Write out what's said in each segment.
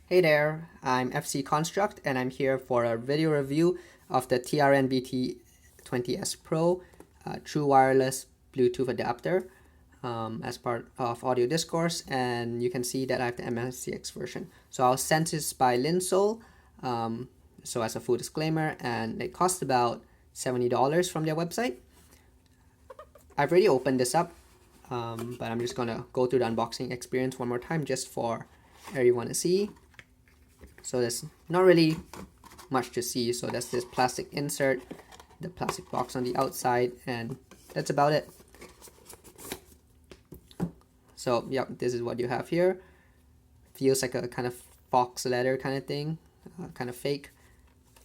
Hey there, I'm FC Construct and I'm here for a video review of the TRN BT20S Pro true wireless Bluetooth adapter as part of Audio Discourse, and you can see that I have the MMCX version. So I was sent this by Linsol, so as a full disclaimer, and it cost about $70 from their website. I've already opened this up, but I'm just gonna go through the unboxing experience one more time just for everyone to see. So there's not really much to see. So that's this plastic insert, the plastic box on the outside, and that's about it. So yep, this is what you have here. Feels like a kind of fox leather kind of thing, kind of fake.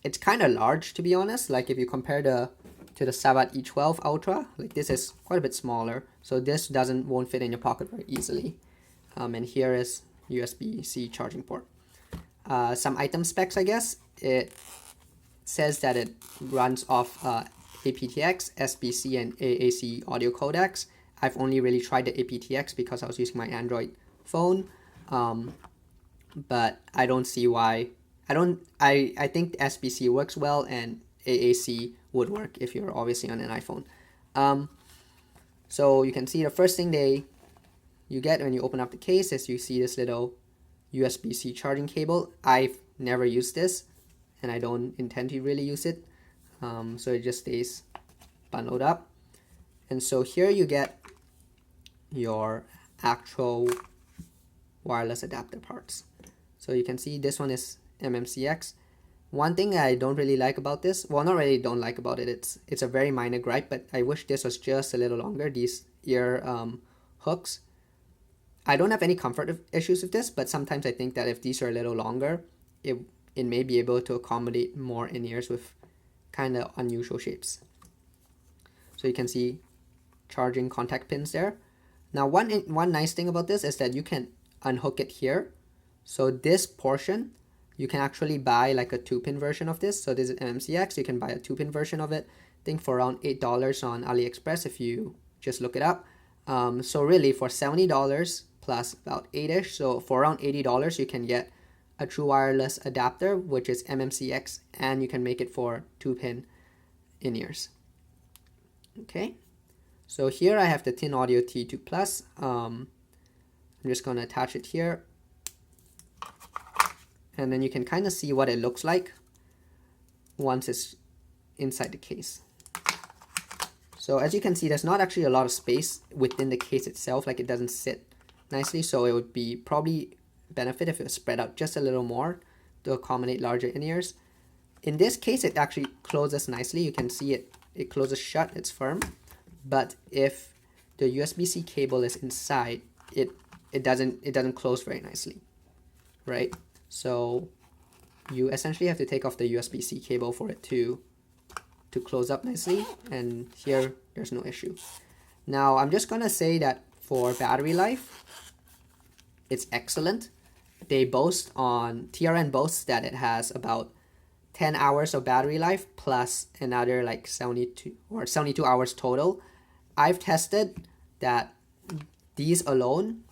It's kind of large, to be honest. Like if you compare to the Sabat E12 Ultra, like this is quite a bit smaller. So this won't fit in your pocket very easily. And here is USB-C charging port. Some item specs, I guess. It says that it runs off aptX, SBC, and AAC audio codecs. I've only really tried the aptX because I was using my Android phone, but I don't see why. I think SBC works well, and AAC would work if you're obviously on an iPhone. So you can see the first thing you get when you open up the case is you see this little USB-C charging cable. I've never used this, and I don't intend to really use it. So it just stays bundled up. And so here you get your actual wireless adapter parts. So you can see this one is MMCX. One thing I don't really like about this, well, not really don't like about it, it's a very minor gripe, but I wish this was just a little longer, these ear hooks. I don't have any comfort issues with this, but sometimes I think that if these are a little longer, it may be able to accommodate more in-ears with kind of unusual shapes. So you can see charging contact pins there. Now one nice thing about this is that you can unhook it here. So this portion, you can actually buy like a 2-pin version of this. So this is MMCX, you can buy a 2-pin version of it, I think for around $8 on AliExpress if you just look it up. So really for $70 plus about 8-ish, so for around $80 you can get a true wireless adapter, which is MMCX, and you can make it for 2-pin in-ears. Okay, so here I have the Tin Audio T2 Plus. I'm just going to attach it here, and then you can kind of see what it looks like once it's inside the case. So as you can see, there's not actually a lot of space within the case itself, like it doesn't sit nicely, so it would be probably benefit if it was spread out just a little more to accommodate larger in-ears. In this case, it actually closes nicely. You can see it closes shut, it's firm. But if the USB-C cable is inside, it doesn't close very nicely, right? So you essentially have to take off the USB-C cable for it to close up nicely, and here there's no issue. Now I'm just gonna say that for battery life, it's excellent. TRN boasts that it has about 10 hours of battery life plus another like 72 hours total. I've tested that these alone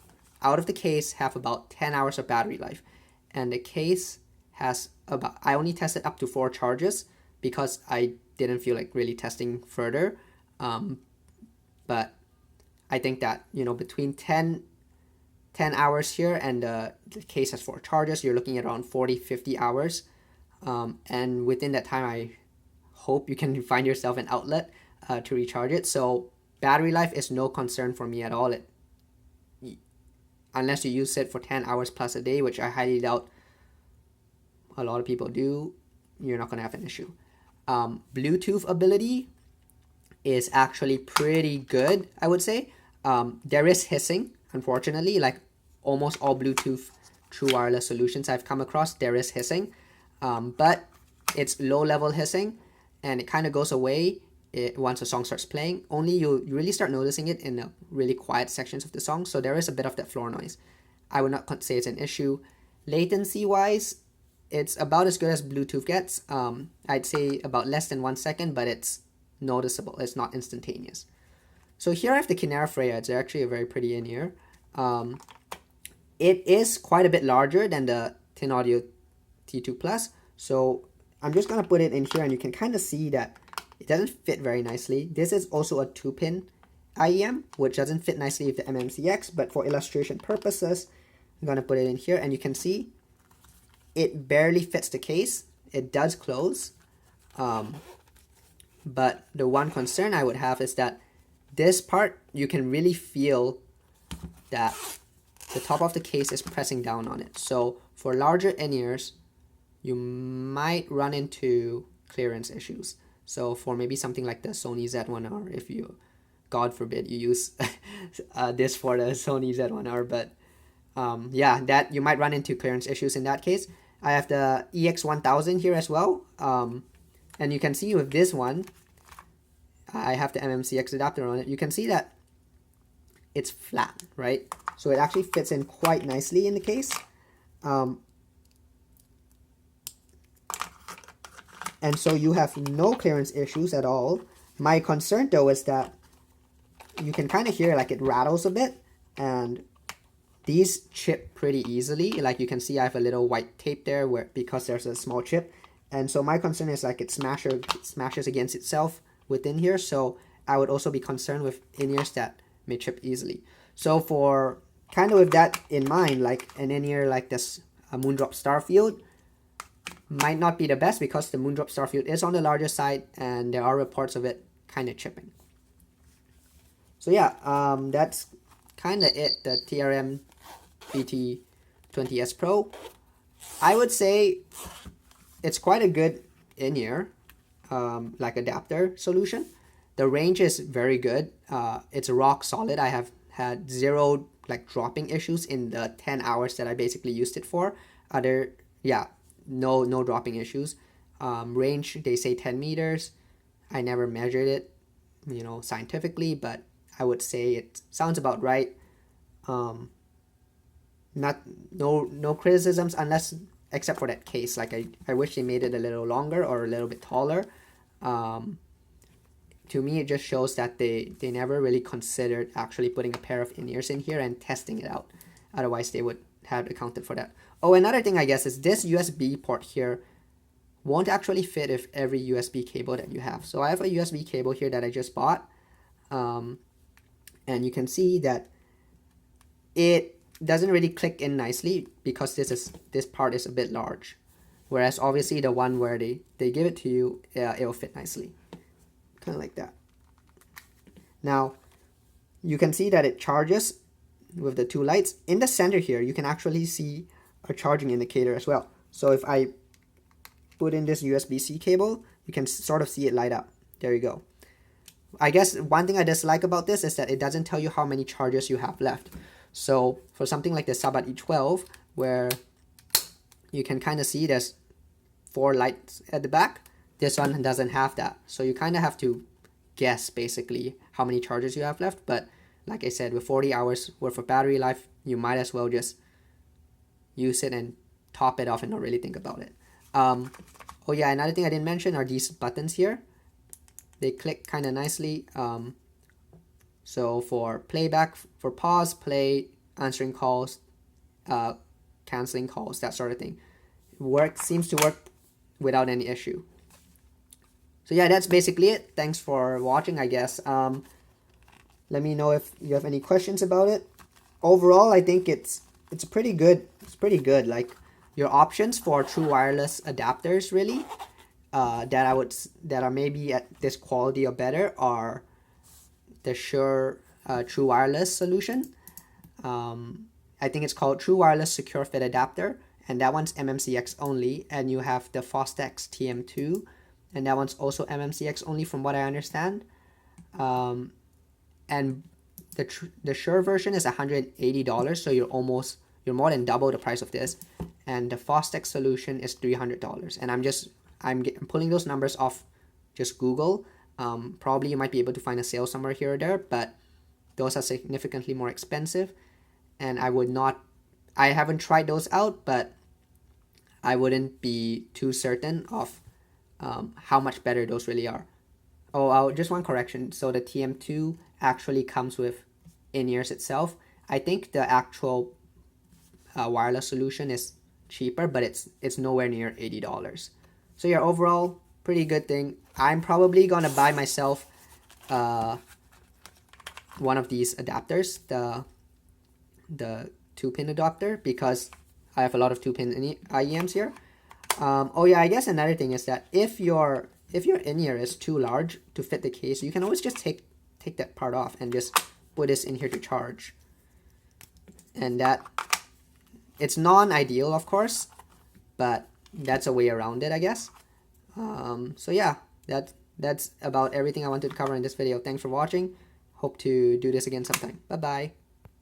out of the case have about 10 hours of battery life, and the case has I only tested up to 4 charges because I didn't feel like really testing further, but I think that, you know, between 10 hours here and the case has 4 charges, you're looking at around 40-50 hours, and within that time I hope you can find yourself an outlet to recharge it. So battery life is no concern for me at all, unless you use it for 10 hours plus a day, which I highly doubt a lot of people do. You're not going to have an issue. Bluetooth ability is actually pretty good, I would say. There is hissing, unfortunately, like almost all Bluetooth true wireless solutions I've come across, there is hissing, but it's low level hissing, and it kind of goes away once the song starts playing. Only you really start noticing it in the really quiet sections of the song, so there is a bit of that floor noise. I would not say it's an issue. Latency wise, it's about as good as Bluetooth gets. I'd say about less than 1 second, but it's noticeable. It's not instantaneous. So here I have the Kinera Freya. It's actually a very pretty in-ear. It is quite a bit larger than the Tin Audio T2 Plus. So I'm just going to put it in here, and you can kind of see that it doesn't fit very nicely. This is also a 2-pin IEM, which doesn't fit nicely with the MMCX, but for illustration purposes, I'm going to put it in here, and you can see it barely fits the case. It does close, but the one concern I would have is that this part, you can really feel that the top of the case is pressing down on it. So for larger in-ears, you might run into clearance issues. So for maybe something like the Sony Z1R, if you, God forbid, you use this for the Sony Z1R, but yeah, that you might run into clearance issues in that case. I have the EX1000 here as well, and you can see with this one, I have the MMCX adapter on it. You can see that it's flat, right? So it actually fits in quite nicely in the case. And so you have no clearance issues at all. My concern though is that you can kind of hear like it rattles a bit, and these chip pretty easily. Like you can see I have a little white tape there because there's a small chip. And so my concern is like it smashes against itself within here. So I would also be concerned with in-ears that may chip easily. So for kind of with that in mind, like an in-ear like this Moondrop Starfield might not be the best because the Moondrop Starfield is on the larger side and there are reports of it kind of chipping. So yeah, that's kind of it, the TRN BT20S Pro. I would say it's quite a good in-ear like adapter solution. The range is very good. It's rock solid. I have had zero like dropping issues in the 10 hours that I basically used it for. No dropping issues. Range, they say 10 meters. I never measured it, scientifically, but I would say it sounds about right. No criticisms except for that case. Like I wish they made it a little longer or a little bit taller. To me, it just shows that they never really considered actually putting a pair of in-ears in here and testing it out. Otherwise, they would have accounted for that. Oh, another thing I guess is this USB port here won't actually fit with every USB cable that you have. So I have a USB cable here that I just bought. And you can see that it doesn't really click in nicely because this part is a bit large. Whereas obviously the one where they give it to you, it'll fit nicely. Kind of like that. Now, you can see that it charges with the two lights. In the center here, you can actually see a charging indicator as well. So if I put in this USB-C cable, you can sort of see it light up. There you go. I guess one thing I dislike about this is that it doesn't tell you how many charges you have left. So for something like the Sabat E12, where you can kind of see there's 4 lights at the back, this one doesn't have that. So you kind of have to guess basically how many charges you have left. But like I said, with 40 hours worth of battery life, you might as well just use it and top it off and not really think about it. Oh yeah, another thing I didn't mention are these buttons here. They click kind of nicely. So for playback, for pause, play, answering calls, canceling calls, that sort of thing. Seems to work without any issue. So yeah, that's basically it. Thanks for watching, I guess. Let me know if you have any questions about it. Overall, I think it's pretty good. It's pretty good. Like your options for true wireless adapters, really, that are maybe at this quality or better, are the Shure True Wireless solution. I think it's called True Wireless Secure Fit Adapter, and that one's MMCX only. And you have the Fostex TM2, and that one's also MMCX only from what I understand. And the Shure version is $180, so you're more than double the price of this. And the Fostex solution is $300. And I'm pulling those numbers off just Google. Probably you might be able to find a sale somewhere here or there, but those are significantly more expensive. And I haven't tried those out, but I wouldn't be too certain of how much better those really are. Oh, just one correction. So the TM2 actually comes with in-ears itself. I think the actual wireless solution is cheaper, but it's nowhere near $80. So yeah, overall pretty good thing. I'm probably gonna buy myself one of these adapters, the 2-pin adapter, because I have a lot of 2-pin IEMs here. Oh yeah, I guess another thing is that if your in-ear is too large to fit the case, you can always just take that part off and just put this in here to charge. And that, it's non-ideal of course, but that's a way around it, I guess. So yeah, that's about everything I wanted to cover in this video. Thanks for watching. Hope to do this again sometime. Bye bye.